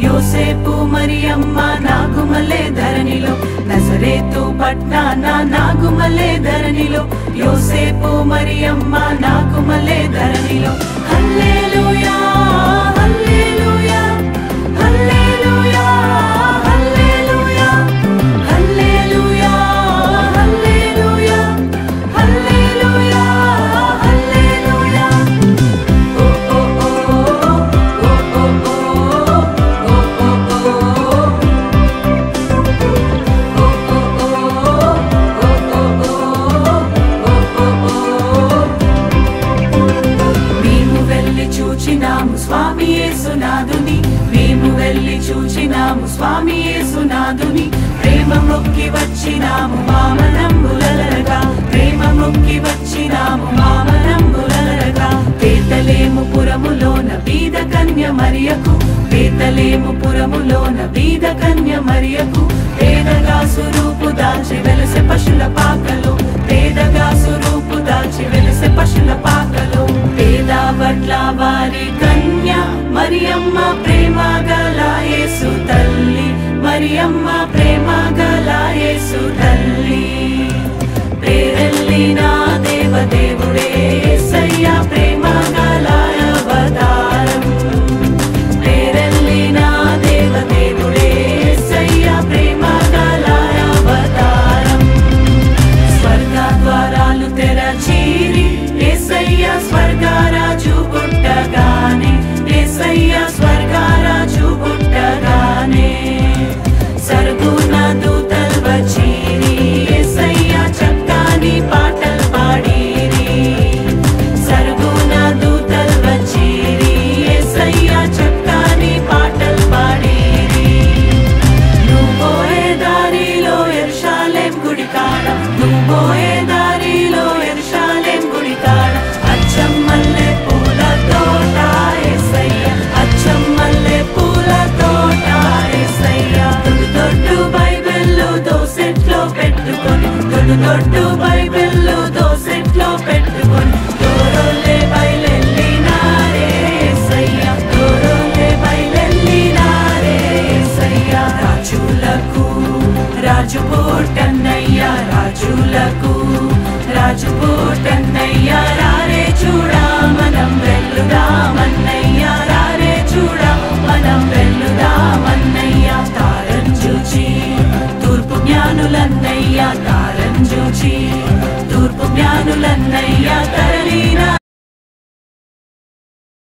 యోసేపు మరియమ్మ నాగుమలే ధరణిలో నజరేతు పట్నాన నాగుమలే ధరణిలో యోసేపు మరియమ్మ నాగుమలే ధరణిలో హల్లెలూయా హల్లెలూయా హల్లెలూయా హల్లెలూయా హల్లెలూయా హల్లెలూయా హల్లెలూయా హల్లెలూయా ఓ ఓ ఓ స్వామి యేసునాథుని మేము వెళ్ళి చూచినాము స్వామి యేసునాథుని ప్రేమ మొక్కి వచ్చినాము మామనంబులరగా ప్రేమ మొక్కి వచ్చినాము మామనంబులరగా బేతలేము పురములోన బీద కన్య మరియకు బేతలేము పురములోన బీద కన్య మరియకు పేదగా స్వరూపు దాల్చి వెలసె పశుల పాకలో పేదగా స్వరూపు దాల్చి వెలసె పశుల పాకలో పేద వడ్ల వారి కన్య మరియమ్మ ప్రేమ గల యేసు తల్లి మరియమ్మ ప్రేమ గల యేసు తల్లి పేరెల్లిన దేవదేవుడే యేసయ్య ప్రేమ గల అవతారం పేరెల్లిన దేవదేవుడే యేసయ్య ప్రేమ గల అవతారం స్వర్గ ద్వారాలు తెరచిరి యేసయ్య స్వర్గరాజు పుట్టగానే యేసయ్య స్వర్గరాజు పుట్టగానే సరుగున దూతలు వచ్చిరి యేసయ్య చక్కని పాటలు పాడిరి సరుగున దూతలు వచ్చిరి యేసయ్య చక్కని పాటలు పాడిరి నువ్వు పోయే దారిలో యెరూషలేం గుడి కాడ నువ్వు పోయే దారిలో యెరూషలేం గుడి కాడ అచ్చం మల్లె పూల తోట యేసయ్య అచ్చం మల్లె పూల తోట యేసయ్య దొడ్డు బైబిల్లో దోసెట్లో పెట్టుకొని దొడ్డు బైబిల్లో దోసెట్లో పెట్టుకొని దూరోలే బయలెల్లినారే యేసయ్య దూరోలే బయలెల్లినారే యేసయ్య రాజులకు రాజు పుట్టన్నయ్య రాజులకు రాజు పుట్టన్నయ్య రారే చూడా మనం వెల్లుదామన్నయ్య రారే చూడా మనం వెల్లుదామన్నయ్య తారం చూచి తూర్పు జ్ఞానులన్నయ్య తారం చూచి తూర్పు జ్ఞానులన్నయ్య తరలిన